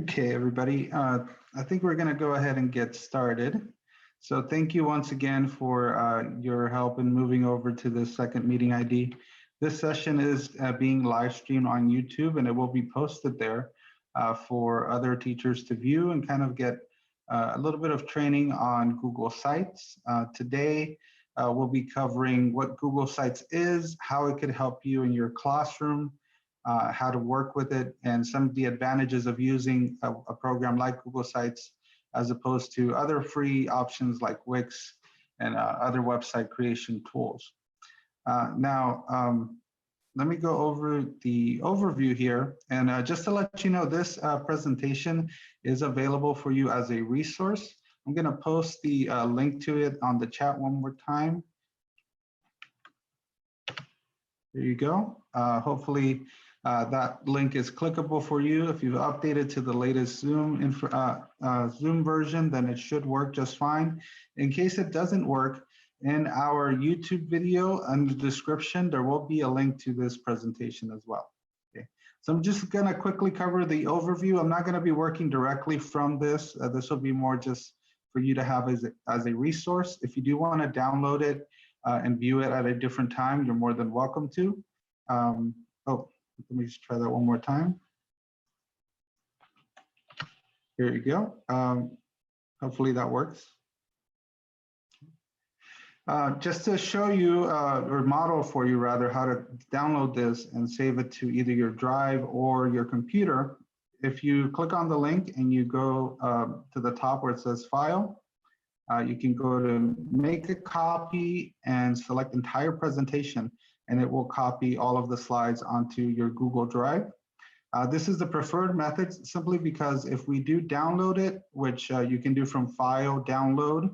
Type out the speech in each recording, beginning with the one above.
Okay, everybody. I think we're going to go ahead and get started. So thank you once again for your help in moving over to the second meeting ID. This session is being live streamed on YouTube, and it will be posted there for other teachers to view and kind of get a little bit of training on Google Sites. Today, we'll be covering what Google Sites is, how it could help you in your classroom, how to work with it, and some of the advantages of using a program like Google Sites as opposed to other free options like Wix and other website creation tools. Now, let me go over the overview here. And just to let you know, this presentation is available for you as a resource. I'm going to post the link to it on the chat one more time. There you go. Hopefully, that link is clickable for you. If you've updated to the latest Zoom version, then it should work just fine. In case it doesn't work, in our YouTube video in the description, there will be a link to this presentation as well. Okay. So I'm just gonna quickly cover the overview. I'm not gonna be working directly from this. This will be more just for you to have as a resource. If you do wanna download it and view it at a different time, you're more than welcome to. Let me just try that one more time. Here you go. Hopefully that works. Just to show you, or model for you rather, how to download this and save it to either your drive or your computer, if you click on the link and you go to the top where it says File, you can go to Make a Copy and select Entire Presentation, and it will copy all of the slides onto your Google Drive. This is the preferred method simply because if we do download it, which you can do from File, Download,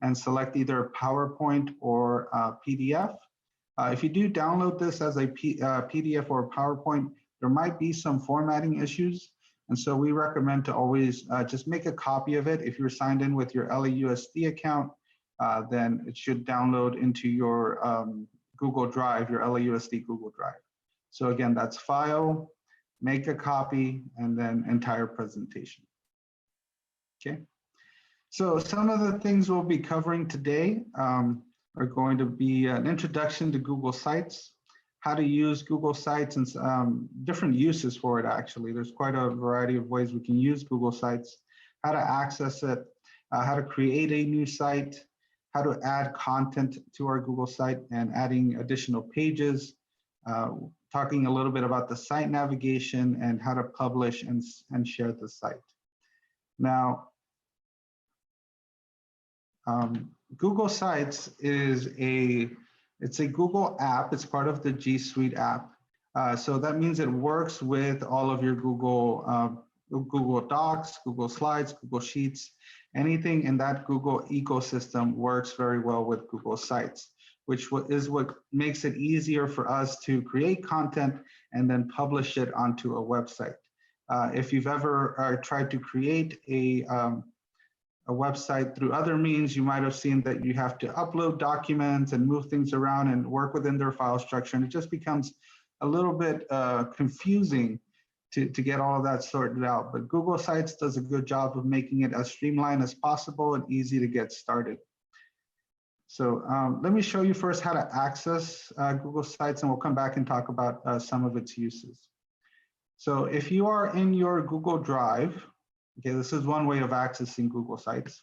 and select either PowerPoint or PDF. If you do download this as a PDF or PowerPoint, there might be some formatting issues. And so we recommend to always just make a copy of it. If you're signed in with your LAUSD account, then it should download into your Google Drive, your LAUSD Google Drive. So again, that's File, Make a Copy, and then Entire Presentation. Okay. So some of the things we'll be covering today are going to be an introduction to Google Sites, how to use Google Sites and different uses for it actually. There's quite a variety of ways we can use Google Sites, how to access it, how to create a new site, how to add content to our Google site and adding additional pages, talking a little bit about the site navigation and how to publish and share the site. Now, Google Sites is it's a Google app. It's part of the G Suite app. So that means it works with all of your Google Docs, Google Slides, Google Sheets. Anything in that Google ecosystem works very well with Google Sites, which is what makes it easier for us to create content and then publish it onto a website. If you've ever tried to create a website through other means, you might have seen that you have to upload documents and move things around and work within their file structure. And it just becomes a little bit confusing to get all of that sorted out. But Google Sites does a good job of making it as streamlined as possible and easy to get started. So let me show you first how to access Google Sites, and we'll come back and talk about some of its uses. So if you are in your Google Drive, okay, this is one way of accessing Google Sites.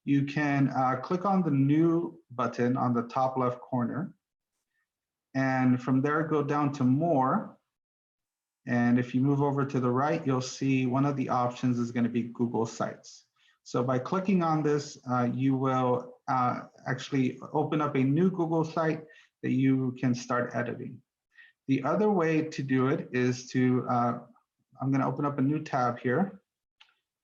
You can click on the New button on the top left corner. And from there, go down to More. And if you move over to the right, you'll see one of the options is going to be Google Sites. So by clicking on this, you will actually open up a new Google site that you can start editing. The other way to do it is to, I'm going to open up a new tab here.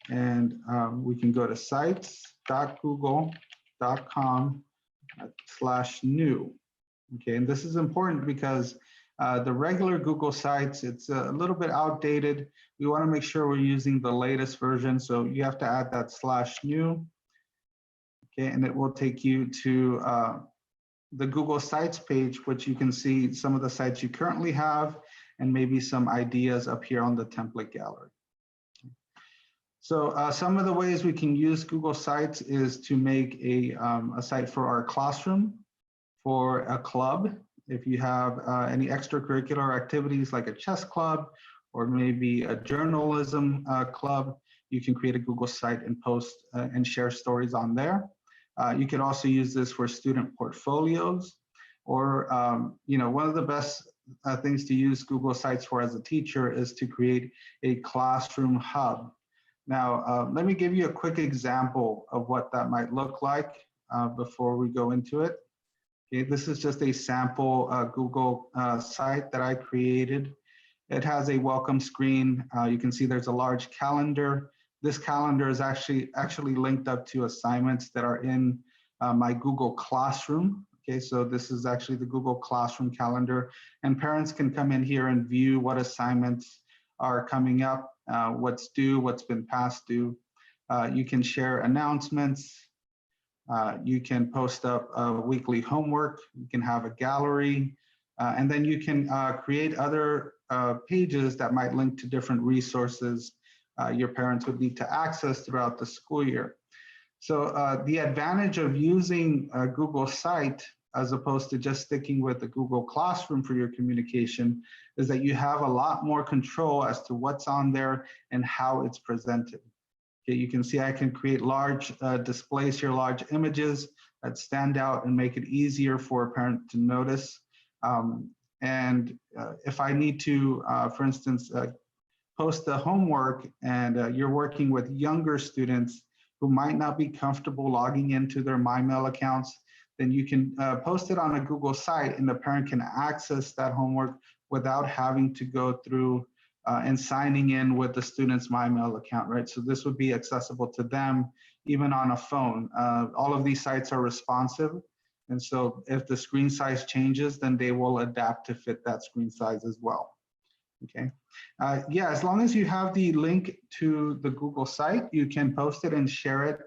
And we can go to sites.google.com/new. Okay, and this is important because the regular Google Sites, it's a little bit outdated. We want to make sure we're using the latest version, so you have to add that /new. Okay, and it will take you to the Google Sites page, which you can see some of the sites you currently have and maybe some ideas up here on the template gallery. So some of the ways we can use Google Sites is to make a site for our classroom, for a club. If you have any extracurricular activities like a chess club or maybe a journalism club, you can create a Google site and post and share stories on there. You could also use this for student portfolios, or one of the best things to use Google Sites for as a teacher is to create a classroom hub. Now, let me give you a quick example of what that might look like before we go into it. Okay, this is just a sample Google site that I created. It has a welcome screen. You can see there's a large calendar. This calendar is actually linked up to assignments that are in my Google Classroom. Okay, so this is actually the Google Classroom calendar, and parents can come in here and view what assignments are coming up, what's due, what's been past due. You can share announcements. You can post up weekly homework. You can have a gallery, and then you can create other pages that might link to different resources your parents would need to access throughout the school year. So the advantage of using a Google Site as opposed to just sticking with the Google Classroom for your communication is that you have a lot more control as to what's on there and how it's presented. Okay, you can see I can create large displays here, large images that stand out and make it easier for a parent to notice. If I need to, for instance, post the homework and you're working with younger students who might not be comfortable logging into their MyMail accounts, then you can post it on a Google site and the parent can access that homework without having to go through and signing in with the student's MyMail account, right? So this would be accessible to them even on a phone. All of these sites are responsive. And so if the screen size changes, then they will adapt to fit that screen size as well. Okay. Yeah, as long as you have the link to the Google site, you can post it and share it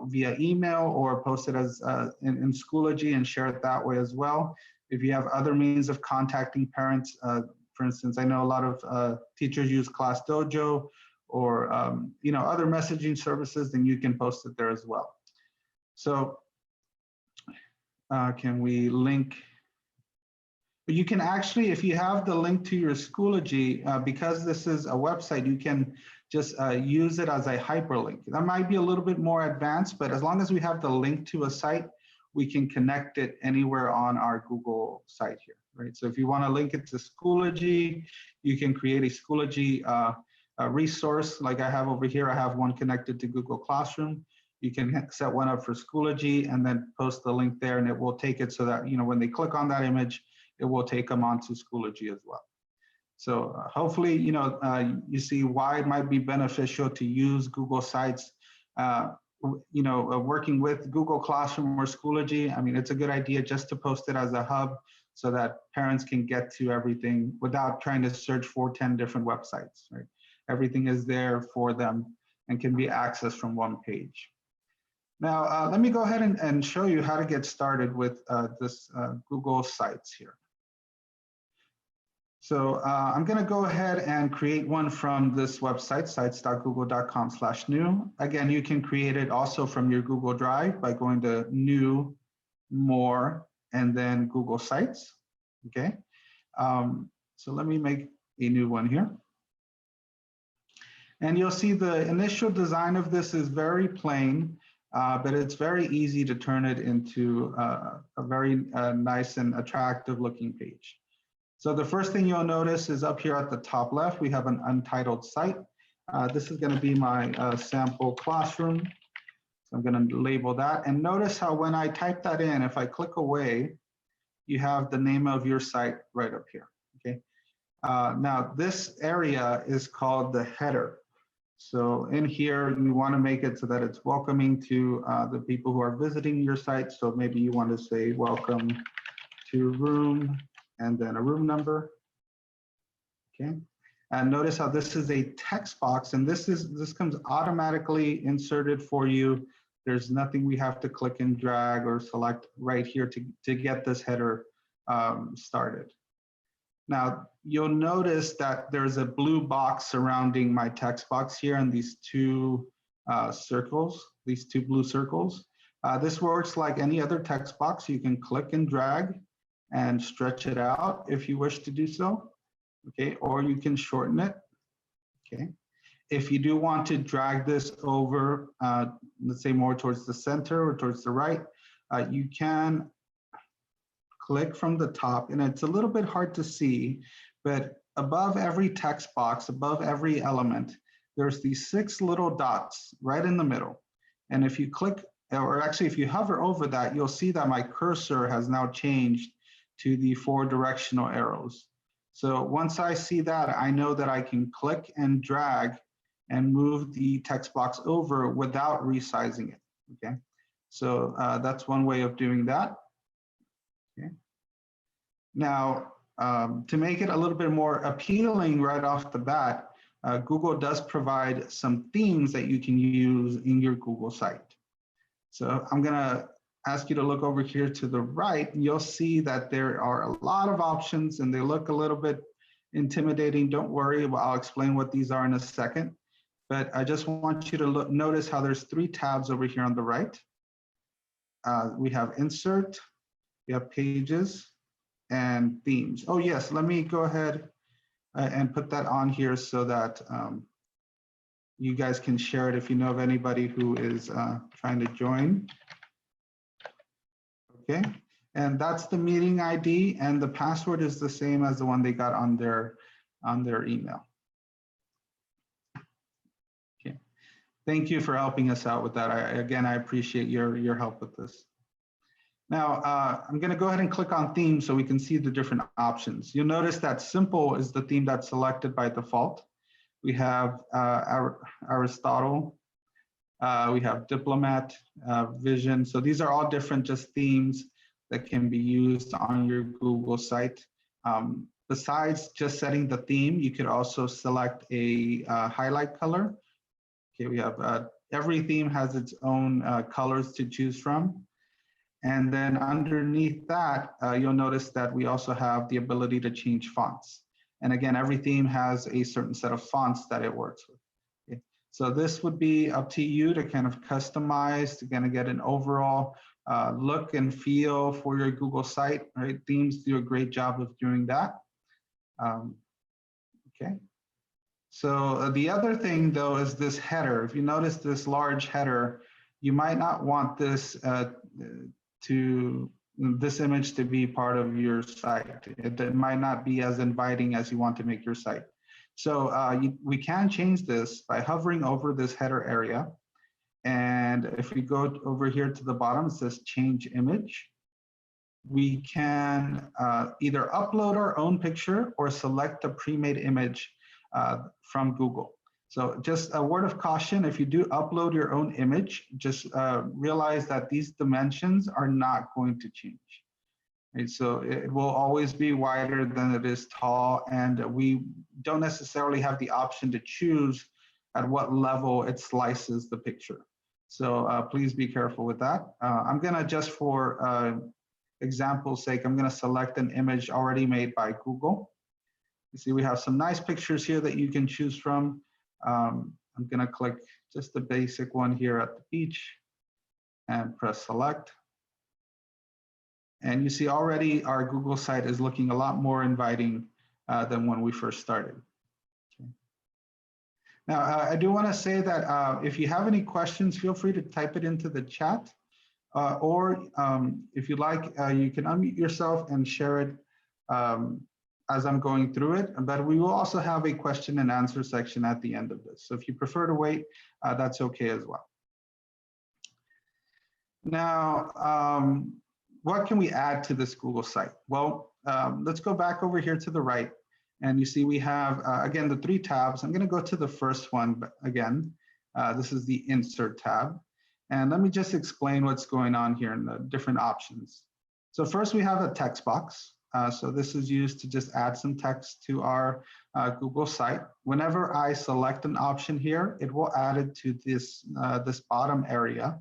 via email or post it as in Schoology and share it that way as well. If you have other means of contacting parents, for instance, I know a lot of teachers use ClassDojo or other messaging services, then you can post it there as well. So can we link? But you can actually, if you have the link to your Schoology, because this is a website, you can just use it as a hyperlink. That might be a little bit more advanced, but as long as we have the link to a site, we can connect it anywhere on our Google site here, right? So if you want to link it to Schoology, you can create a Schoology resource like I have over here. I have one connected to Google Classroom. You can set one up for Schoology and then post the link there, and it will take it so that when they click on that image, it will take them onto Schoology as well. So hopefully, you see why it might be beneficial to use Google Sites. Working with Google Classroom or Schoology, I mean, it's a good idea just to post it as a hub so that parents can get to everything without trying to search for 10 different websites, right? Everything is there for them and can be accessed from one page. Now, let me go ahead and show you how to get started with this Google Sites here. So I'm going to go ahead and create one from this website, sites.google.com/new. Again, you can create it also from your Google Drive by going to New, More, and then Google Sites. Okay. So let me make a new one here. And you'll see the initial design of this is very plain, but it's very easy to turn it into a very nice and attractive looking page. So the first thing you'll notice is up here at the top left, we have an untitled site. This is going to be my sample classroom. So I'm going to label that. And notice how when I type that in, if I click away, you have the name of your site right up here. Okay. Now this area is called the header. So in here, you want to make it so that it's welcoming to the people who are visiting your site. So maybe you want to say, welcome to room, and then a room number. Okay. And notice how this is a text box, and this comes automatically inserted for you. There's nothing we have to click and drag or select right here to get this header started. Now, you'll notice that there's a blue box surrounding my text box here and these two circles, these two blue circles. This works like any other text box. You can click and drag and stretch it out if you wish to do so, okay? Or you can shorten it, okay? If you do want to drag this over, let's say more towards the center or towards the right, you can click from the top, and it's a little bit hard to see, but above every text box, above every element, there's these 6 little dots right in the middle. And if you click, or actually if you hover over that, you'll see that my cursor has now changed to the 4 directional arrows. So once I see that, I know that I can click and drag and move the text box over without resizing it, okay? So that's one way of doing that. Okay. Now, to make it a little bit more appealing right off the bat, Google does provide some themes that you can use in your Google site. So I'm gonna ask you to look over here to the right, and you'll see that there are a lot of options and they look a little bit intimidating. Don't worry, I'll explain what these are in a second. But I just want you to notice how there's 3 tabs over here on the right. We have Insert, we have Pages, and Themes. Oh yes, let me go ahead and put that on here so that you guys can share it if you know of anybody who is trying to join. Okay, and that's the meeting ID, and the password is the same as the one they got on their email. Okay, thank you for helping us out with that. Again, I appreciate your help with this. Now, I'm going to go ahead and click on theme so we can see the different options. You'll notice that simple is the theme that's selected by default. We have Aristotle, we have Diplomat, Vision. So these are all different just themes that can be used on your Google site. Besides just setting the theme, you could also select a highlight color. Okay, we have every theme has its own colors to choose from. And then underneath that, you'll notice that we also have the ability to change fonts. And again, every theme has a certain set of fonts that it works with. Okay. So this would be up to you to kind of customize, to kind of get an overall look and feel for your Google site, right? Themes do a great job of doing that. Okay. So the other thing though is this header. If you notice this large header, you might not want this this image to be part of your site. It might not be as inviting as you want to make your site. So we can change this by hovering over this header area. And if we go over here to the bottom, it says change image. We can either upload our own picture or select a pre-made image from Google. So just a word of caution, if you do upload your own image, just realize that these dimensions are not going to change. Right? So it will always be wider than it is tall, and we don't necessarily have the option to choose at what level it slices the picture. So please be careful with that. I'm gonna, just for example's sake, I'm gonna select an image already made by Google. You see we have some nice pictures here that you can choose from. I'm gonna click just the basic one here at the beach and press select. And you see already our Google site is looking a lot more inviting than when we first started. Okay. Now, I do wanna say that if you have any questions, feel free to type it into the chat. Or if you like, you can unmute yourself and share it as I'm going through it, but we will also have a question and answer section at the end of this. So if you prefer to wait, that's okay as well. Now, what can we add to this Google site? Well, let's go back over here to the right, and you see we have, again, the 3 tabs. I'm gonna go to the first one again. This is the Insert tab. And let me just explain what's going on here in the different options. So first we have a text box. So this is used to just add some text to our Google site. Whenever I select an option here, it will add it to this, this bottom area.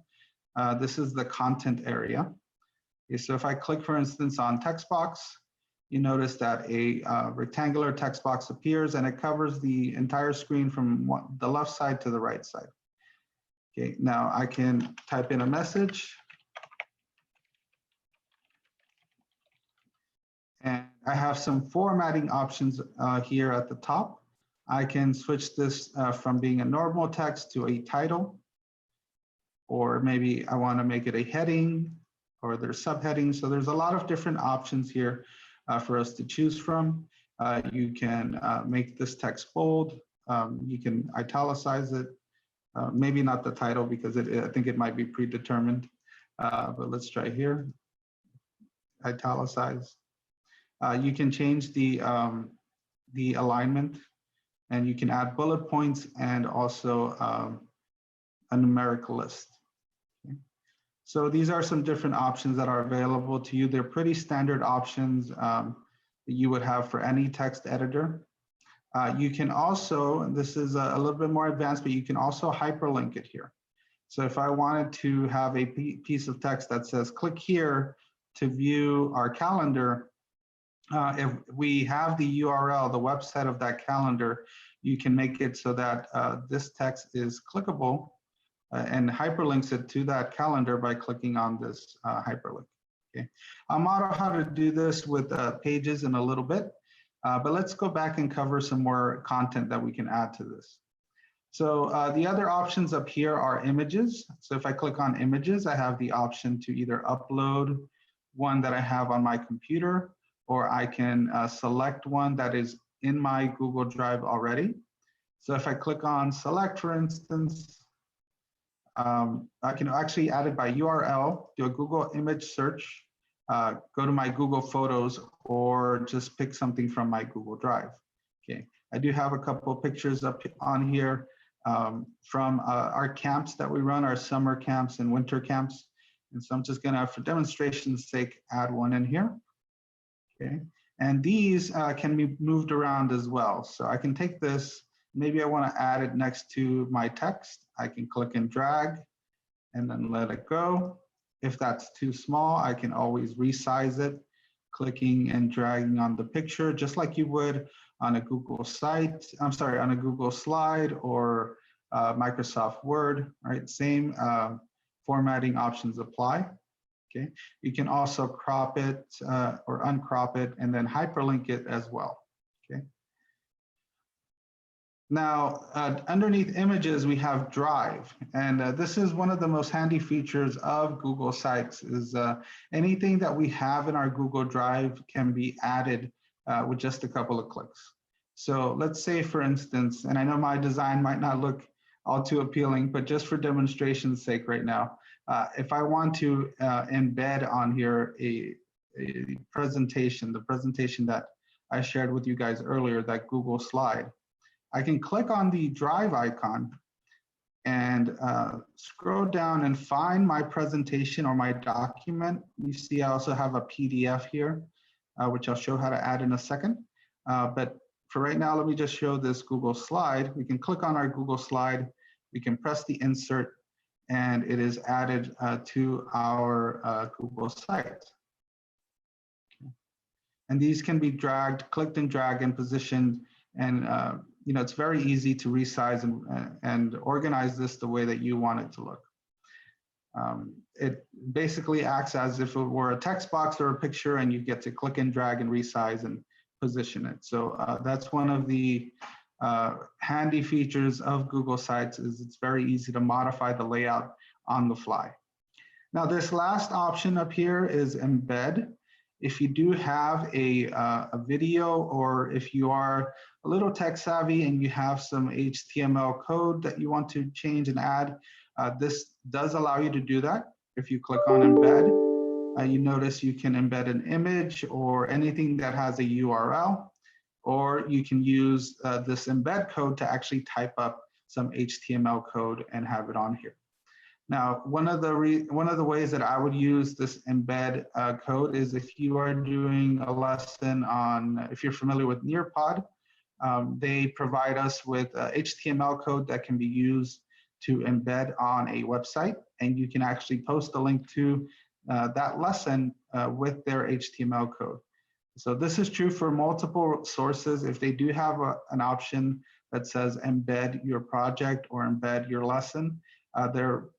This is the content area. Okay, so if I click, for instance, on text box, you notice that a rectangular text box appears and it covers the entire screen from the left side to the right side. Okay, now I can type in a message. And I have some formatting options here at the top. I can switch this from being a normal text to a title, or maybe I want to make it a heading, or there's subheadings. So there's a lot of different options here for us to choose from. You can make this text bold. You can italicize it. Maybe not the title because I think it might be predetermined. But let's try here. Italicize. You can change the alignment, and you can add bullet points and also a numerical list. Okay. So these are some different options that are available to you. They're pretty standard options that you would have for any text editor. You can also, and this is a little bit more advanced, but you can also hyperlink it here. So if I wanted to have a piece of text that says, click here to view our calendar, if we have the URL, the website of that calendar, you can make it so that this text is clickable and hyperlinks it to that calendar by clicking on this hyperlink. Okay, I'll model how to do this with pages in a little bit, but let's go back and cover some more content that we can add to this. So the other options up here are images. So if I click on images, I have the option to either upload one that I have on my computer, or I can select one that is in my Google Drive already. So if I click on select, for instance, I can actually add it by URL, do a Google image search, go to my Google Photos, or just pick something from my Google Drive. Okay, I do have a couple of pictures up on here from our camps that we run, our summer camps and winter camps. And so I'm just gonna, for demonstration's sake, add one in here. Okay, and these can be moved around as well. So I can take this, maybe I want to add it next to my text. I can click and drag and then let it go. If that's too small, I can always resize it, clicking and dragging on the picture, just like you would on a Google site, I'm sorry, on a Google slide or Microsoft Word, right? Same formatting options apply. Okay, you can also crop it or uncrop it and then hyperlink it as well. Okay. Now, underneath images, we have Drive, and this is one of the most handy features of Google Sites. Is anything that we have in our Google Drive can be added with just a couple of clicks. So let's say, for instance, and I know my design might not look all too appealing, but just for demonstration's sake right now, if I want to embed on here a presentation, the presentation that I shared with you guys earlier, that Google slide, I can click on the Drive icon and scroll down and find my presentation or my document. You see I also have a PDF here, which I'll show how to add in a second. But for right now, let me just show this Google slide. We can click on our Google slide, we can press the insert, and it is added to our Google site. And these can be dragged, clicked and dragged and positioned, and you know, it's very easy to resize and organize this the way that you want it to look. It basically acts as if it were a text box or a picture, and you get to click and drag and resize and position it. So that's one of the handy features of Google Sites, is it's very easy to modify the layout on the fly. Now, this last option up here is embed. If you do have a video, or if you are a little tech savvy and you have some HTML code that you want to change and add, this does allow you to do that. If you click on embed, you notice you can embed an image or anything that has a URL, or you can use this embed code to actually type up some HTML code and have it on here. Now, one of the ways that I would use this embed code is if you are doing a lesson on, if you're familiar with Nearpod, they provide us with HTML code that can be used to embed on a website, and you can actually post a link to that lesson with their HTML code. So this is true for multiple sources. If they do have an option that says embed your project or embed your lesson, they're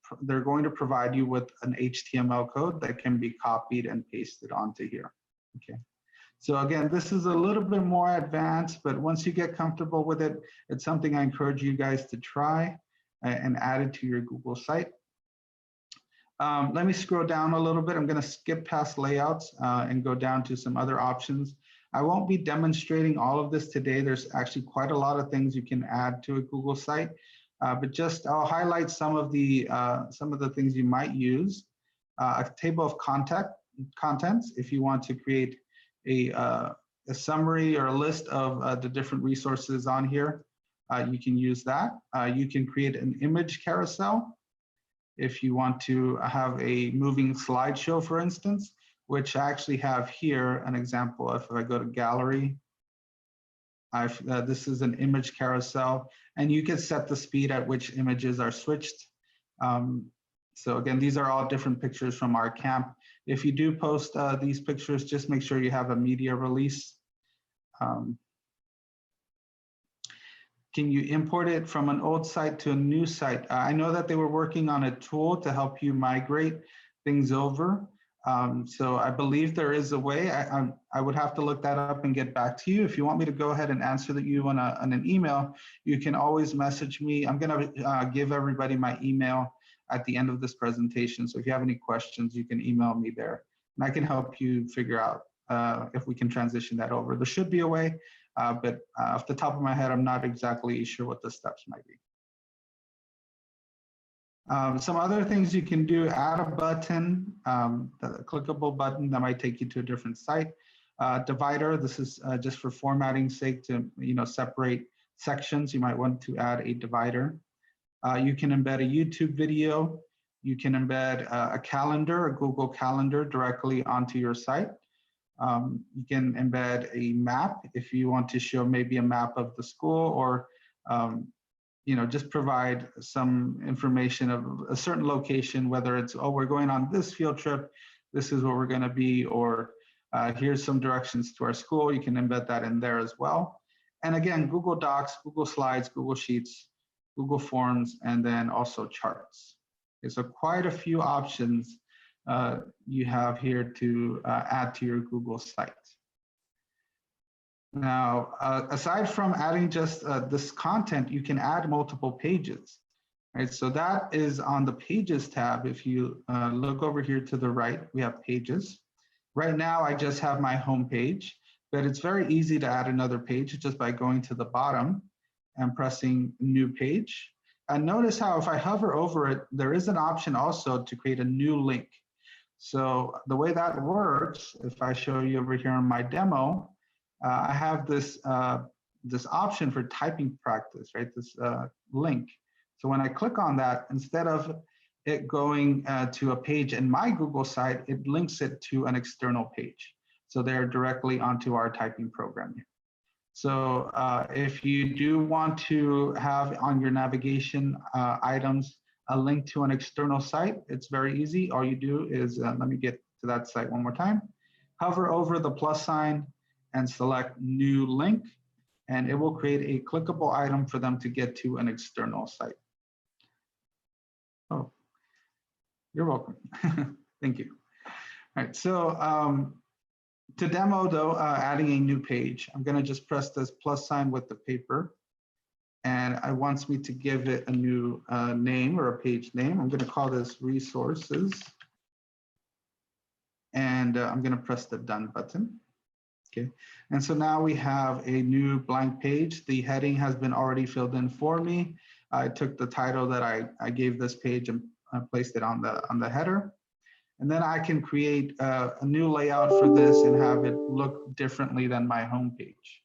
going to provide you with an HTML code that can be copied and pasted onto here. Okay. So again, this is a little bit more advanced, but once you get comfortable with it, it's something I encourage you guys to try and add it to your Google site. Let me scroll down a little bit. I'm going to skip past layouts and go down to some other options. I won't be demonstrating all of this today. There's actually quite a lot of things you can add to a Google site, but just I'll highlight some of the things you might use. A table of contents if you want to create a summary or a list of the different resources on here. You can use that. You can create an image carousel if you want to have a moving slideshow, for instance, which I actually have here an example of. If I go to gallery, this is an image carousel, and you can set the speed at which images are switched. So again, these are all different pictures from our camp. If you do post these pictures, just make sure you have a media release. Can you import it from an old site to a new site? I know that they were working on a tool to help you migrate things over. So I believe there is a way. I would have to look that up and get back to you. If you want me to go ahead and answer you on an email, you can always message me. I'm gonna give everybody my email at the end of this presentation. So if you have any questions, you can email me there and I can help you figure out if we can transition that over. There should be a way. But off the top of my head, I'm not exactly sure what the steps might be. Some other things you can do: add a button, the clickable button that might take you to a different site. Divider, this is just for formatting's sake to separate sections. You might want to add a divider. You can embed a YouTube video. You can embed a calendar, a Google Calendar, directly onto your site. You can embed a map if you want to show maybe a map of the school, or just provide some information of a certain location, whether it's, oh, we're going on this field trip, this is where we're going to be, or here's some directions to our school. You can embed that in there as well. And again, Google Docs, Google Slides, Google Sheets, Google Forms, and then also charts. Okay, so quite a few options you have here to add to your Google site. Now, aside from adding just this content, you can add multiple pages, right? So that is on the Pages tab. If you look over here to the right, we have Pages. Right now, I just have my home page, but it's very easy to add another page just by going to the bottom and pressing New Page. And notice how if I hover over it, there is an option also to create a new link. So the way that works, if I show you over here in my demo, I have this this option for typing practice, right? This link. So when I click on that, instead of it going to a page in my Google site, it links it to an external page. So they're directly onto our typing program here. So if you do want to have on your navigation items a link to an external site, it's very easy. All you do is, let me get to that site one more time. Hover over the plus sign and select New Link, and it will create a clickable item for them to get to an external site. Oh, you're welcome. Thank you. All right, so to demo though, adding a new page, I'm gonna just press this plus sign with the paper, and it wants me to give it a new name or a page name. I'm gonna call this Resources, and I'm gonna press the Done button. Okay, and so now we have a new blank page. The heading has been already filled in for me. I took the title that I gave this page and placed it on the header. And then I can create a new layout for this and have it look differently than my home page.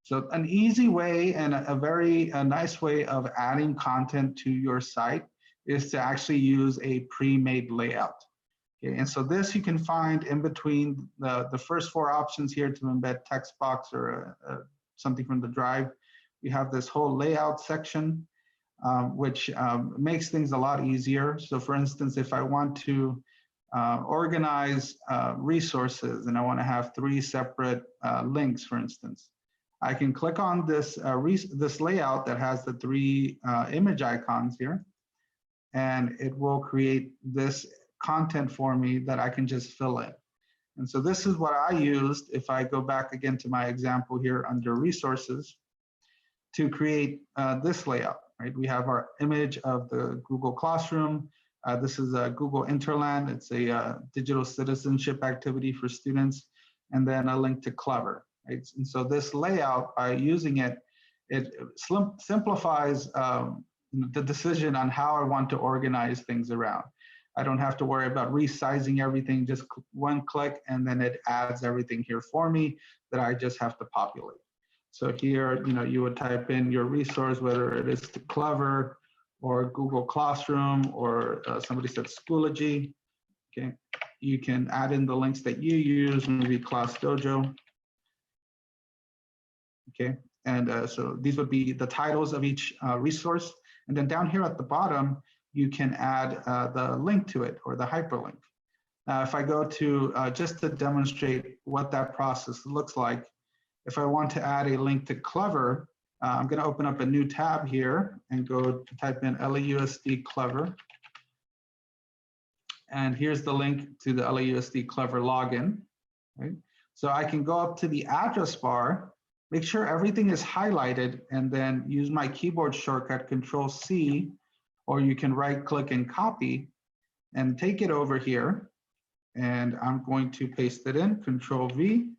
So an easy way and a very nice way of adding content to your site is to actually use a pre-made layout. Okay, and so this you can find in between the first four options here to embed text box or something from the drive. We have this whole layout section, which makes things a lot easier. So for instance, if I want to organize resources, and I want to have 3 separate links, for instance. I can click on this, this layout that has the 3 image icons here, and it will create this content for me that I can just fill in. And so this is what I used, if I go back again to my example here under resources, to create this layout, right? We have our image of the Google Classroom. This is a Google Interland. It's a digital citizenship activity for students, and then a link to Clever, right? And so this layout, by using it, it simplifies the decision on how I want to organize things around. I don't have to worry about resizing everything, just one click, and then it adds everything here for me that I just have to populate. So here, you would type in your resource, whether it is to Clever or Google Classroom, or somebody said Schoology. Okay, you can add in the links that you use, maybe Class Dojo. Okay, and so these would be the titles of each resource. And then down here at the bottom, you can add the link to it, or the hyperlink. Now, if I go to, just to demonstrate what that process looks like, if I want to add a link to Clever, I'm going to open up a new tab here and go to type in LAUSD Clever. And here's the link to the LAUSD Clever login. Right? So I can go up to the address bar, make sure everything is highlighted, and then use my keyboard shortcut Control-C, or you can right-click and copy, and take it over here. And I'm going to paste it in, Control-V.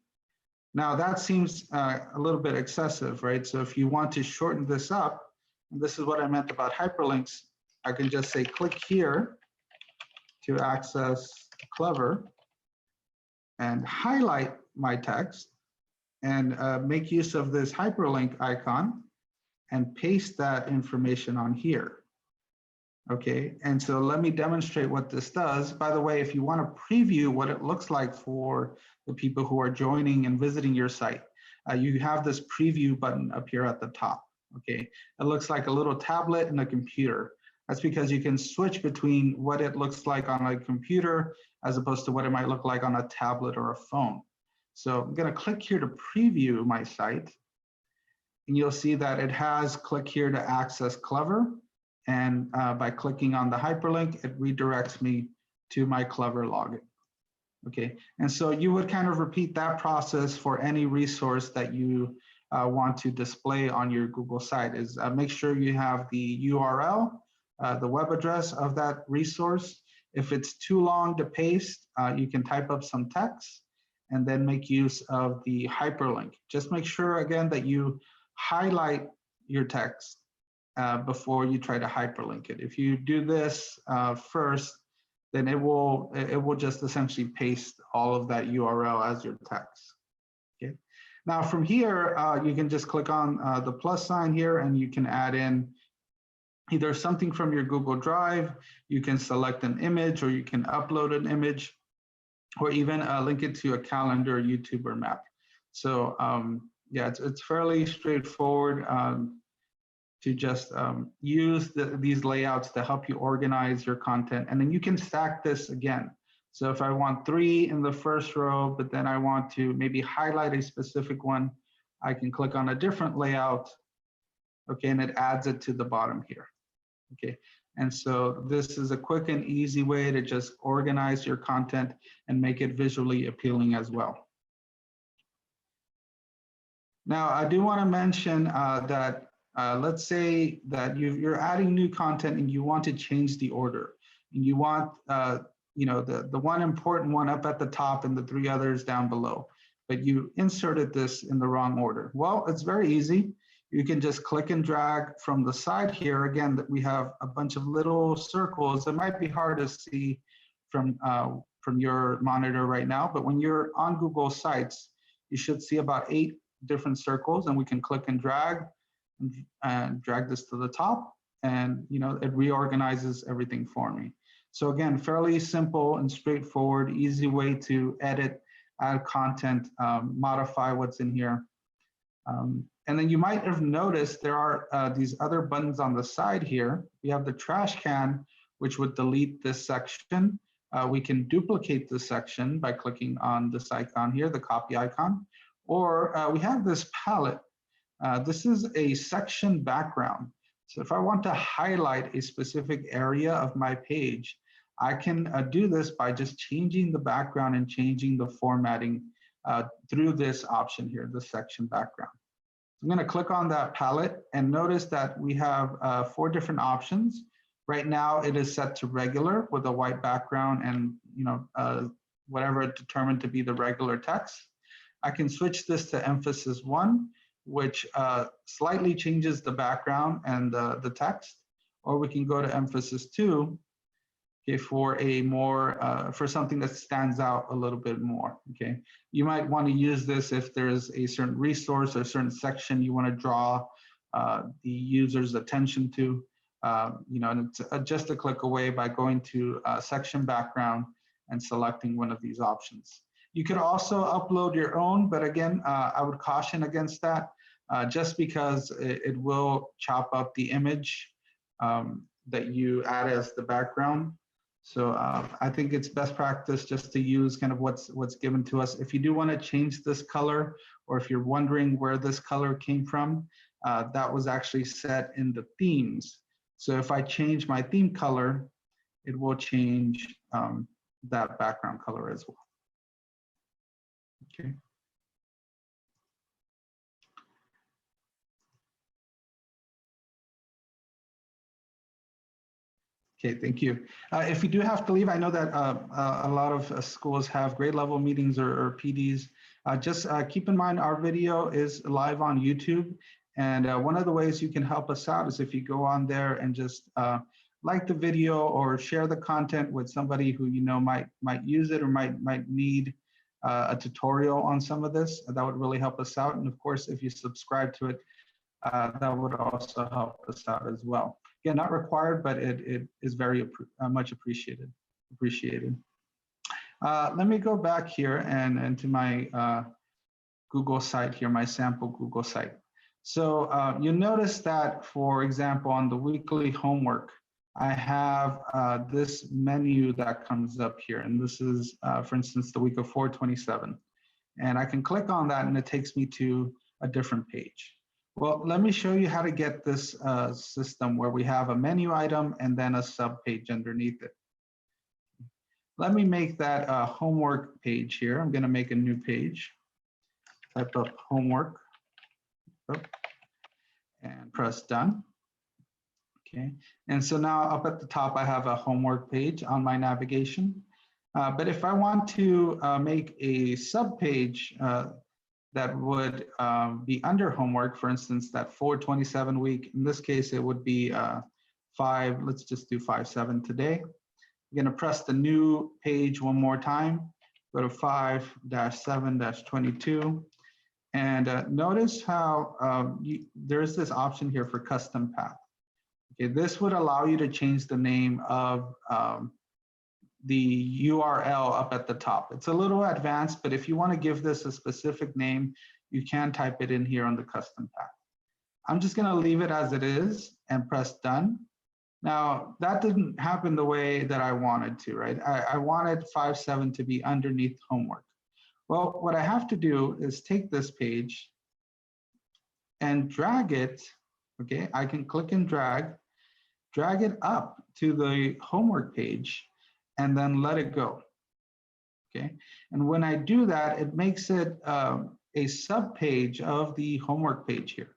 Now that seems a little bit excessive, right? So if you want to shorten this up, and this is what I meant about hyperlinks, I can just say click here to access Clever and highlight my text and make use of this hyperlink icon and paste that information on here. Okay, and so let me demonstrate what this does. By the way, if you want to preview what it looks like for the people who are joining and visiting your site, you have this preview button up here at the top. Okay, it looks like a little tablet and a computer. That's because you can switch between what it looks like on a computer as opposed to what it might look like on a tablet or a phone. So I'm going to click here to preview my site, and you'll see that it has click here to access Clever. And by clicking on the hyperlink, it redirects me to my Clever login. Okay, and so you would kind of repeat that process for any resource that you want to display on your Google site. Is make sure you have the URL, the web address of that resource. If it's too long to paste, you can type up some text and then make use of the hyperlink. Just make sure, again, that you highlight your text before you try to hyperlink it. If you do this first, then it will just essentially paste all of that URL as your text. Okay. Now from here, you can just click on the plus sign here, and you can add in either something from your Google Drive. You can select an image, or you can upload an image, or even link it to a calendar, YouTube, or map. So yeah, it's fairly straightforward. To just use these layouts to help you organize your content. And then you can stack this again. So if I want 3 in the first row, but then I want to maybe highlight a specific one, I can click on a different layout, okay, and it adds it to the bottom here, okay? And so this is a quick and easy way to just organize your content and make it visually appealing as well. Now, I do want to mention that let's say that you're adding new content and you want to change the order, and you want the one important one up at the top and the 3 others down below, but you inserted this in the wrong order. Well, it's very easy. You can just click and drag from the side here. Again, that we have a bunch of little circles. It might be hard to see from your monitor right now, but when you're on Google Sites, you should see about 8 different circles, and we can click and drag this to the top, and it reorganizes everything for me. So again, fairly simple and straightforward, easy way to edit, add content, modify what's in here. And then you might have noticed there are these other buttons on the side here. We have the trash can, which would delete this section. We can duplicate this section by clicking on this icon here, the copy icon, or we have this palette. This is a section background. So if I want to highlight a specific area of my page, I can do this by just changing the background and changing the formatting through this option here, the section background. I'm going to click on that palette and notice that we have 4 different options. Right now it is set to regular with a white background and whatever determined to be the regular text. I can switch this to emphasis 1, which slightly changes the background and the text, or we can go to emphasis 2, okay, for a more for something that stands out a little bit more. Okay, you might want to use this if there's a certain resource or a certain section you want to draw the user's attention to. And it's just a click away by going to section background and selecting one of these options. You could also upload your own, but again, I would caution against that just because it will chop up the image that you add as the background. So I think it's best practice just to use kind of what's given to us. If you do want to change this color, or if you're wondering where this color came from, that was actually set in the themes. So if I change my theme color, it will change that background color as well. Okay. Okay, thank you. If you do have to leave, I know that a lot of schools have grade level meetings or PDs. Just keep in mind our video is live on YouTube. And one of the ways you can help us out is if you go on there and just like the video or share the content with somebody who might use it or might need a tutorial on some of this. That would really help us out. And of course, if you subscribe to it, that would also help us out as well. Again, not required, but it is very much appreciated. Let me go back here and to my Google site here, my sample Google site. So you'll notice that, for example, on the weekly homework, I have this menu that comes up here. And this is, for instance, the week of 4/27. And I can click on that and it takes me to a different page. Well, let me show you how to get this system where we have a menu item and then a sub page underneath it. Let me make that a homework page here. I'm going to make a new page. Type up homework and press done. Okay, and so now up at the top, I have a homework page on my navigation. But if I want to make a sub page that would be under homework, for instance, that 4/27 week, in this case, it would be let's just do 5/7 today. I'm going to press the new page one more time, go to 5-7-22. And notice how there's this option here for custom path. Okay, this would allow you to change the name of the URL up at the top. It's a little advanced, but if you want to give this a specific name, you can type it in here on the custom path. I'm just going to leave it as it is and press done. Now, that didn't happen the way that I wanted to, right? I wanted 5/7 to be underneath homework. Well, what I have to do is take this page and drag it, okay? I can click and drag it up to the homework page and then let it go, okay? And when I do that, it makes it a sub page of the homework page here.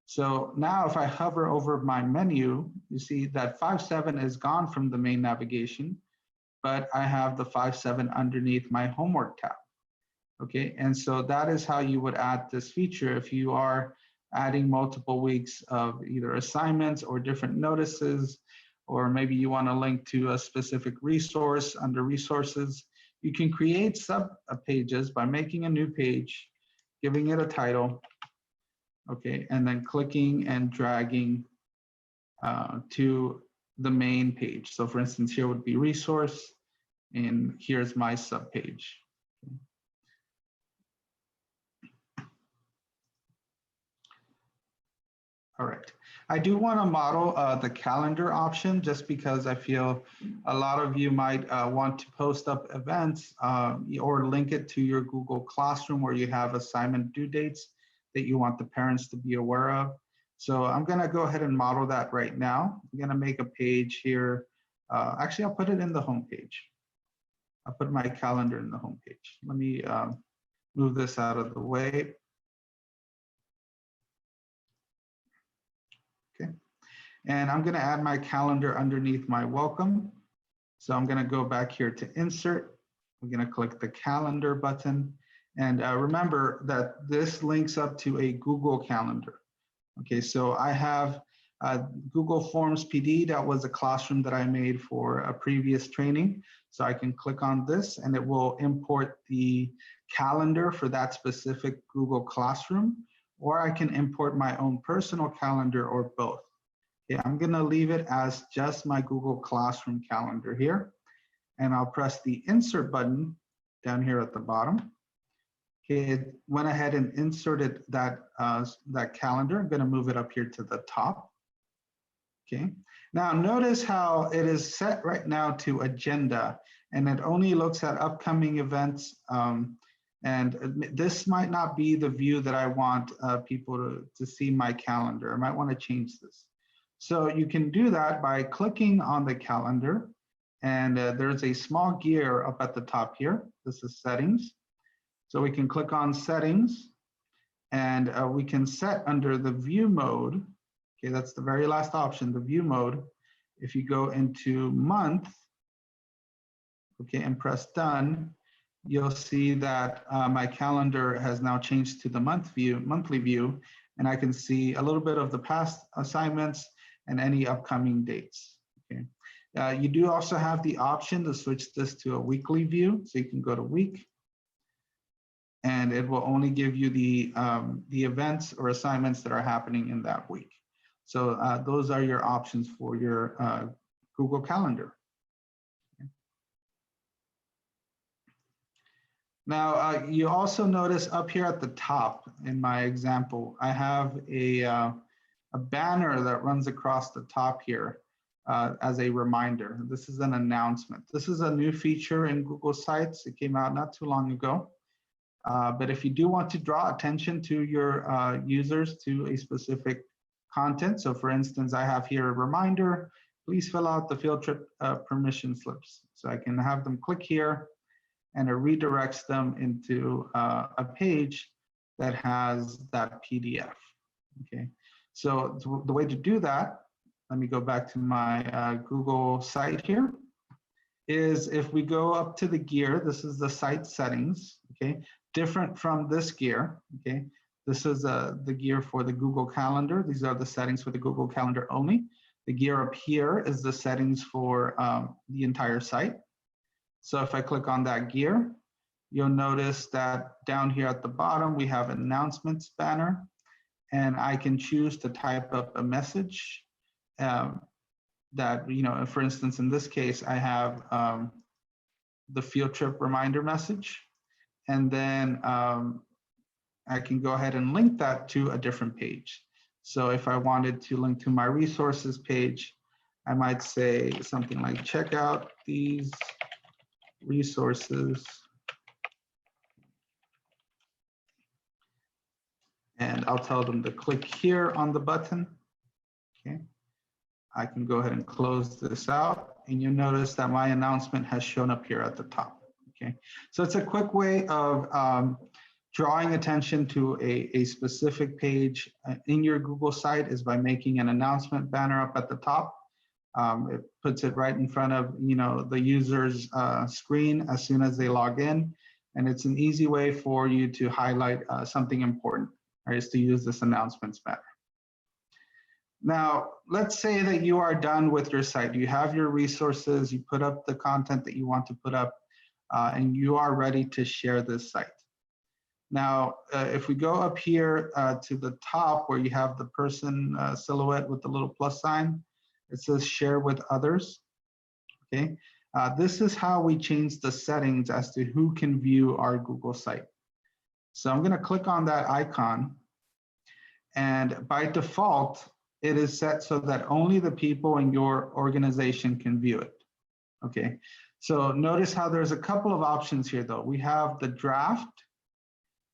So now if I hover over my menu, you see that 5/7 is gone from the main navigation, but I have the 5/7 underneath my homework tab. Okay, and so that is how you would add this feature if you are adding multiple weeks of either assignments or different notices, or maybe you want to link to a specific resource under resources. You can create sub pages by making a new page, giving it a title, okay, and then clicking and dragging to the main page. So for instance, here would be resource, and here's my sub page. All right. I do want to model the calendar option just because I feel a lot of you might want to post up events or link it to your Google Classroom where you have assignment due dates that you want the parents to be aware of. So I'm going to go ahead and model that right now. I'm going to make a page here. Actually, I'll put it in the home page. I'll put my calendar in the home page. Let me move this out of the way. Okay. And I'm going to add my calendar underneath my welcome. So I'm going to go back here to insert. I'm going to click the calendar button. And remember that this links up to a Google Calendar. Okay, so I have Google Forms PD. That was a classroom that I made for a previous training. So I can click on this and it will import the calendar for that specific Google Classroom, or I can import my own personal calendar or both. Okay, I'm going to leave it as just my Google Classroom calendar here, and I'll press the insert button down here at the bottom. Okay, it went ahead and inserted that, that calendar. I'm going to move it up here to the top. Okay, now notice how it is set right now to agenda, and it only looks at upcoming events. And this might not be the view that I want people to see my calendar. I might want to change this. So you can do that by clicking on the calendar, and there's a small gear up at the top here. This is settings. So we can click on settings, and we can set under the view mode. Okay, that's the very last option, the view mode. If you go into month, okay, and press done, you'll see that my calendar has now changed to the monthly view, and I can see a little bit of the past assignments and any upcoming dates. Okay, you do also have the option to switch this to a weekly view, so you can go to week, and it will only give you the events or assignments that are happening in that week. So those are your options for your Google Calendar. Now, you also notice up here at the top in my example, I have a banner that runs across the top here as a reminder. This is an announcement. This is a new feature in Google Sites. It came out not too long ago. But if you do want to draw attention to your users to a specific content, so for instance, I have here a reminder, please fill out the field trip permission slips. So I can have them click here, and it redirects them into a page that has that PDF. Okay, so the way to do that, let me go back to my Google site here, is if we go up to the gear, this is the site settings, okay, different from this gear, okay. This is the gear for the Google Calendar. These are the settings for the Google Calendar only. The gear up here is the settings for the entire site. So if I click on that gear, you'll notice that down here at the bottom, we have announcements banner, and I can choose to type up a message that, you know, for instance, in this case, I have the field trip reminder message, and then I can go ahead and link that to a different page. So if I wanted to link to my resources page, I might say something like, check out these resources. And I'll tell them to click here on the button. Okay. I can go ahead and close this out, and you'll notice that my announcement has shown up here at the top. Okay. So it's a quick way of drawing attention to a specific page in your Google site is by making an announcement banner up at the top. It puts it right in front of, you know, the user's screen as soon as they log in, and it's an easy way for you to highlight something important, right, is to use this announcements banner. Now, let's say that you are done with your site. You have your resources, you put up the content that you want to put up, and you are ready to share this site. Now, if we go up here to the top where you have the person silhouette with the little plus sign, it says share with others. Okay, this is how we change the settings as to who can view our Google site. So I'm going to click on that icon, And by default, it is set so that only the people in your organization can view it. Okay, so notice how there's a couple of options here though. We have the draft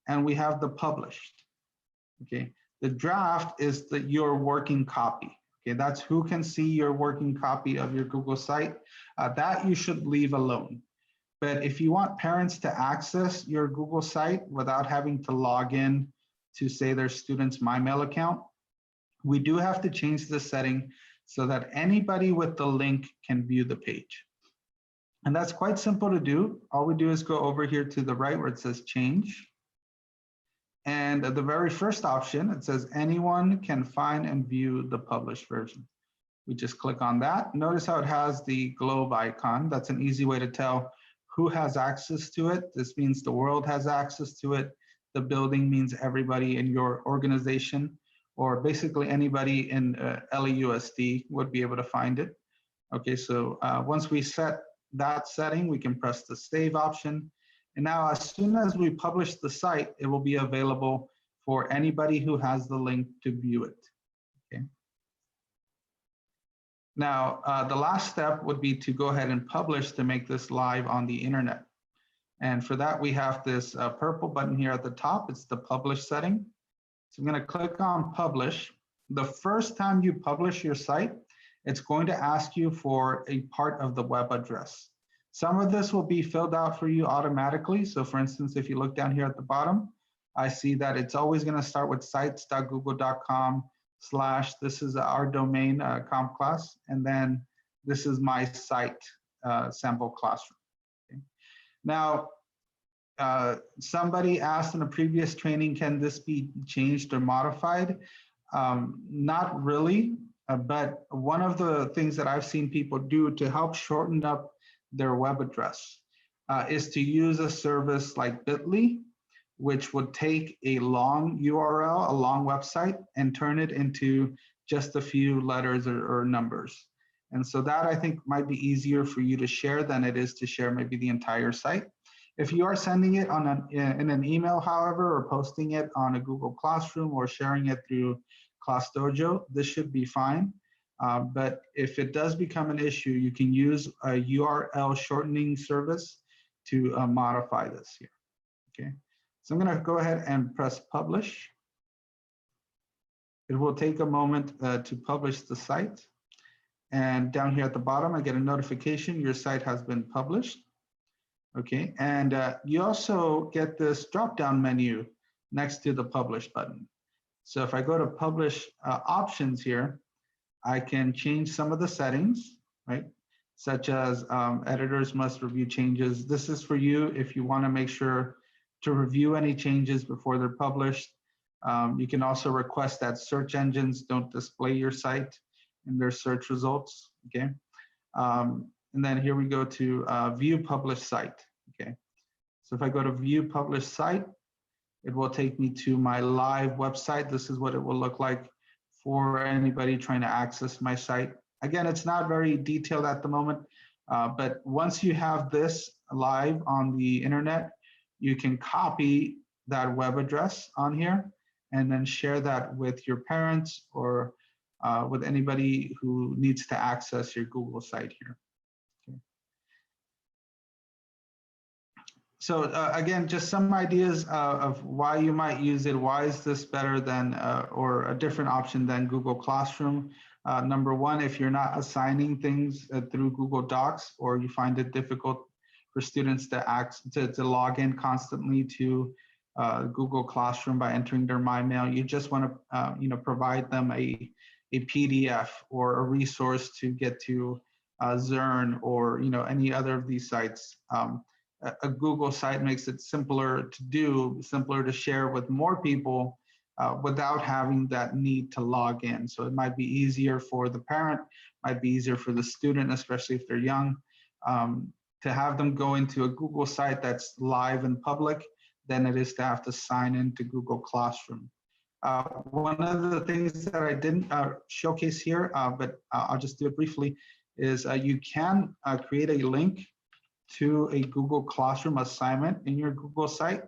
and we have the published. Okay, the draft is your working copy. Okay, that's who can see your working copy of your Google site. That you should leave alone. But if you want parents to access your Google site without having to log in to say their student's MyMail account, we do have to change the setting so that anybody with the link can view the page. And that's quite simple to do. All we do is go over here to the right where it says change. And the very first option, it says anyone can find and view the published version. We just click on that. Notice how it has the globe icon. That's an easy way to tell who has access to it. This means the world has access to it. The building means everybody in your organization, or basically anybody in LAUSD would be able to find it. Okay, so once we set that setting, we can press the save option. And now as soon as we publish the site, it will be available for anybody who has the link to view it. Okay. Now, the last step would be to go ahead and publish to make this live on the internet. And for that, we have this purple button here at the top. It's the publish setting. So I'm going to click on publish. The first time you publish your site, it's going to ask you for a part of the web address. Some of this will be filled out for you automatically. So for instance, if you look down here at the bottom, I see that it's always going to start with sites.google.com/ this is our domain comp class, and then this is my site sample classroom. Okay. Now, somebody asked in a previous training, can this be changed or modified? Not really, but one of the things that I've seen people do to help shorten up their web address is to use a service like Bitly, which would take a long URL, a long website, and turn it into just a few letters or numbers. And so that I think might be easier for you to share than it is to share maybe the entire site. If you are sending it on in an email, however, or posting it on a Google Classroom or sharing it through ClassDojo, this should be fine. But if it does become an issue, you can use a URL shortening service to modify this here. Okay, so I'm going to go ahead and press publish. It will take a moment to publish the site. And down here at the bottom, I get a notification your site has been published. Okay, and you also get this drop-down menu next to the publish button. So if I go to publish options here, I can change some of the settings, right? Such as editors must review changes. This is for you if you want to make sure to review any changes before they're published. You can also request that search engines don't display your site in their search results, okay? And then here we go to view published site, okay? So if I go to view published site, it will take me to my live website. This is what it will look like for anybody trying to access my site. Again, it's not very detailed at the moment, but once you have this live on the internet, you can copy that web address on here and then share that with your parents or with anybody who needs to access your Google site here. Okay. So again, just some ideas of why you might use it. Why is this better than or a different option than Google Classroom? Number one, if you're not assigning things through Google Docs or you find it difficult for students to log in constantly to Google Classroom by entering their MyMail, you just want to provide them a PDF or a resource to get to Zern or any other of these sites. A Google site makes it simpler to do, simpler to share with more people without having that need to log in. So it might be easier for the parent, might be easier for the student, especially if they're young, to have them go into a Google site that's live and public than it is to have to sign into Google Classroom. One of the things that I didn't showcase here, but I'll just do it briefly, is you can create a link to a Google Classroom assignment in your Google site.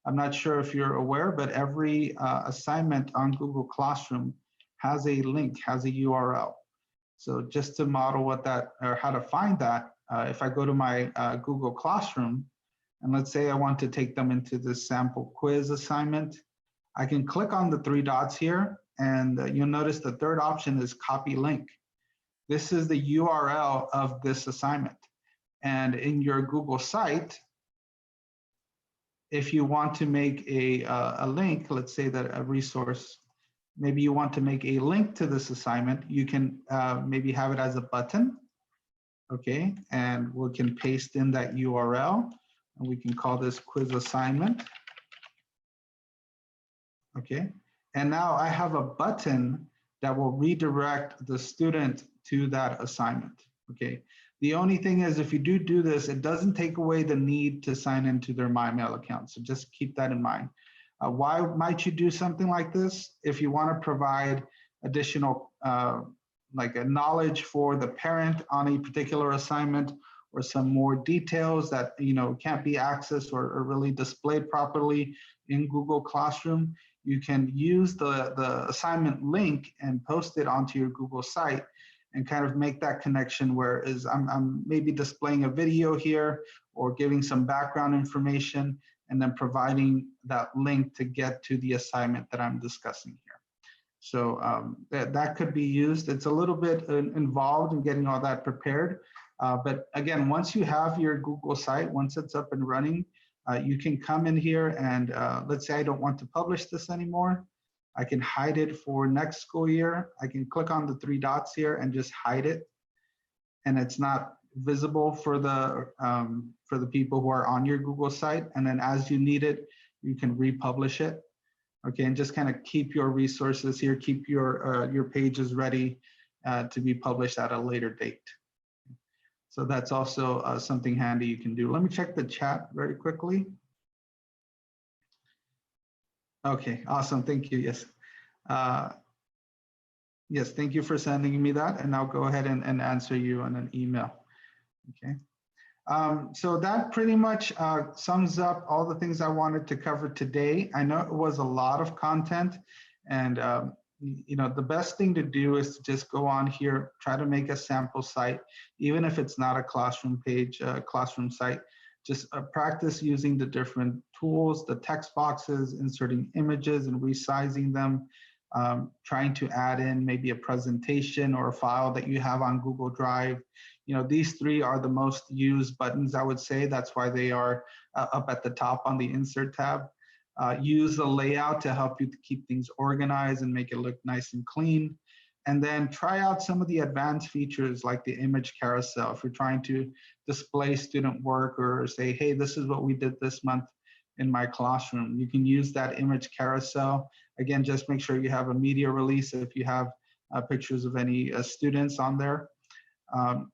I'm not sure if you're aware, but every assignment on Google Classroom has a link, has a URL. So just to model what that, or how to find that, if I go to my Google Classroom, and let's say I want to take them into this sample quiz assignment, I can click on the three dots here, and you'll notice the third option is copy link. This is the URL of this assignment. And in your Google site, if you want to make a link, let's say that a resource, maybe you want to make a link to this assignment, you can maybe have it as a button, okay? And we can paste in that URL, and we can call this quiz assignment, okay? And now I have a button that will redirect the student to that assignment, okay? The only thing is, if you do this, it doesn't take away the need to sign into their MyMail account. So just keep that in mind. Why might you do something like this? If you want to provide additional like a knowledge for the parent on a particular assignment, or some more details that can't be accessed or really displayed properly in Google Classroom, you can use the assignment link and post it onto your Google site, and kind of make that connection, whereas I'm maybe displaying a video here or giving some background information, and then providing that link to get to the assignment that I'm discussing here. So that could be used. It's a little bit involved in getting all that prepared. But again, once you have your Google site, once it's up and running, you can come in here and let's say I don't want to publish this anymore. I can hide it for next school year. I can click on the three dots here and just hide it. And it's not visible for the people who are on your Google site. And then as you need it, you can republish it. Okay, and just kind of keep your resources here, keep your pages ready to be published at a later date. So that's also something handy you can do. Let me check the chat very quickly. Okay, awesome, thank you, yes. Yes, thank you for sending me that, and I'll go ahead and answer you on an email, okay. So that pretty much sums up all the things I wanted to cover today. I know it was a lot of content, and the best thing to do is to just go on here, try to make a sample site, even if it's not a classroom page, classroom site. Just practice using the different tools, the text boxes, inserting images and resizing them, trying to add in maybe a presentation or a file that you have on Google Drive. These three are the most used buttons, I would say. That's why they are up at the top on the Insert tab. Use the layout to help you to keep things organized and make it look nice and clean. And then try out some of the advanced features like the image carousel. If you're trying to display student work or say, hey, this is what we did this month in my classroom, you can use that image carousel. Again, just make sure you have a media release if you have pictures of any students on there.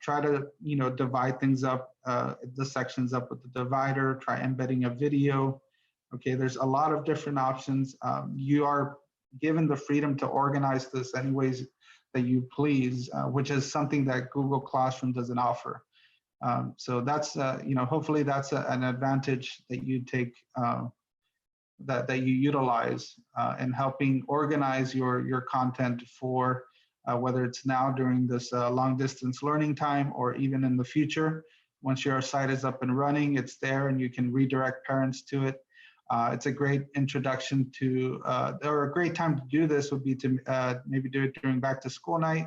Try to divide things up, the sections up with the divider. Try embedding a video. Okay, there's a lot of different options. You are given the freedom to organize this any ways that you please, which is something that Google Classroom doesn't offer. So that's hopefully that's an advantage that you take, that you utilize in helping organize your content for whether it's now during this long distance learning time or even in the future. Once your site is up and running, it's there and you can redirect parents to it. It's a great introduction to, or a great time to do this would be to maybe do it during back to school night,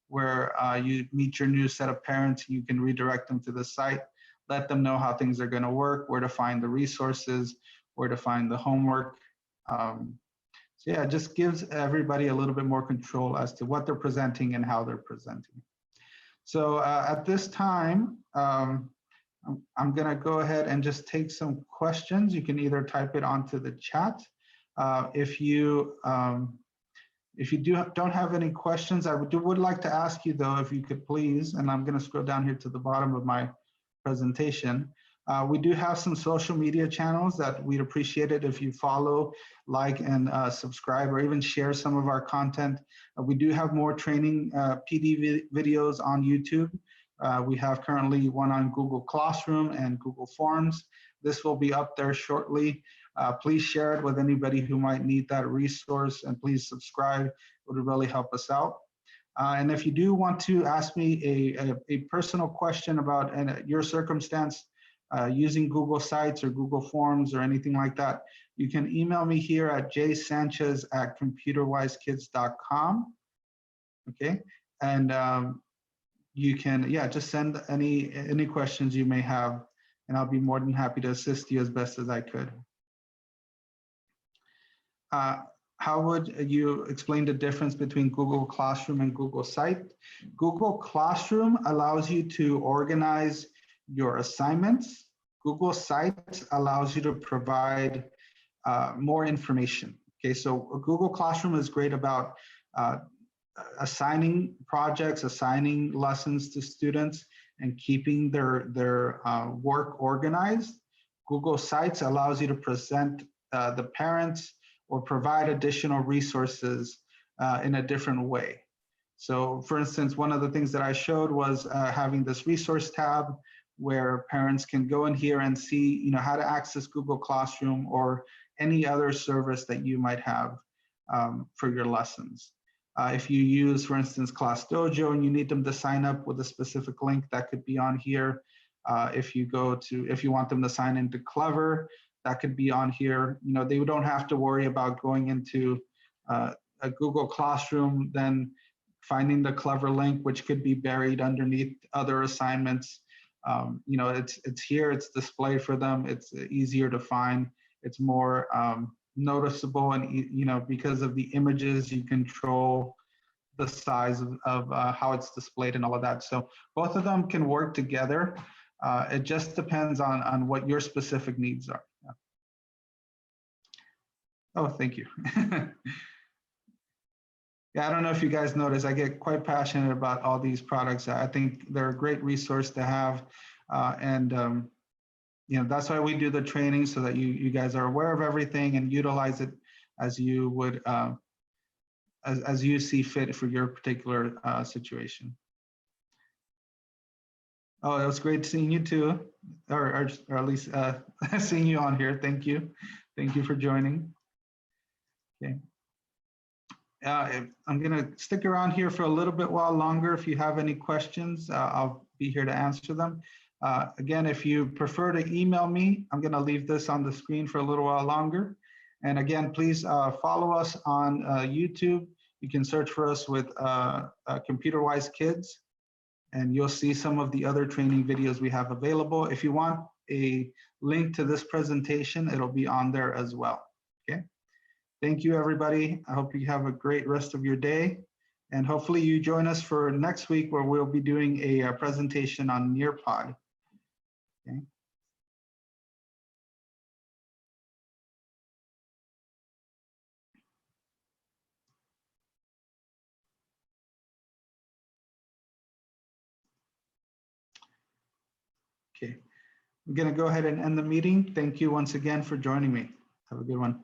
where you meet your new set of parents, you can redirect them to the site, let them know how things are gonna work, where to find the resources, where to find the homework. So yeah, it just gives everybody a little bit more control as to what they're presenting and how they're presenting. So at this time, I'm gonna go ahead and just take some questions. You can either type it onto the chat. If you don't have any questions, I would like to ask you though, if you could please, and I'm gonna scroll down here to the bottom of my presentation. We do have some social media channels that we'd appreciate it if you follow, like, and subscribe, or even share some of our content. We do have more training PD videos on YouTube. We have currently one on Google Classroom and Google Forms. This will be up there shortly. Please share it with anybody who might need that resource, and please subscribe. It would really help us out. And if you do want to ask me a personal question about your circumstance using Google Sites or Google Forms or anything like that, you can email me here at jsanchez@computerwisekids.com. Okay, and you can, yeah, just send any questions you may have, and I'll be more than happy to assist you as best as I could. How would you explain the difference between Google Classroom and Google Site? Google Classroom allows you to organize your assignments. Google Sites allows you to provide more information. Okay, so Google Classroom is great about assigning projects, assigning lessons to students, and keeping their work organized. Google Sites allows you to present the parents or provide additional resources in a different way. So for instance, one of the things that I showed was having this resource tab where parents can go in here and see, how to access Google Classroom or any other service that you might have for your lessons. If you use, for instance, Class Dojo and you need them to sign up with a specific link, that could be on here. If you want them to sign into Clever, that could be on here. They don't have to worry about going into a Google Classroom, then finding the Clever link, which could be buried underneath other assignments. It's here, it's displayed for them, it's easier to find, it's more noticeable, and because of the images, you control the size of how it's displayed and all of that. So both of them can work together. It just depends on what your specific needs are. Yeah. Oh, thank you. Yeah, I don't know if you guys notice, I get quite passionate about all these products. I think they're a great resource to have. That's why we do the training, so that you guys are aware of everything and utilize it as you would, as you see fit for your particular situation. Oh, it was great seeing you too, or at least seeing you on here. Thank you. Thank you for joining. Okay. I'm gonna stick around here for a little bit while longer. If you have any questions, I'll be here to answer them. Again, if you prefer to email me, I'm gonna leave this on the screen for a little while longer. And again, please follow us on YouTube. You can search for us with Computerwisekids, and you'll see some of the other training videos we have available. If you want a link to this presentation, it'll be on there as well, okay? Thank you, everybody. I hope you have a great rest of your day. And hopefully you join us for next week, where we'll be doing a presentation on Nearpod. Okay. Okay. I'm going to go ahead and end the meeting. Thank you once again for joining me. Have a good one.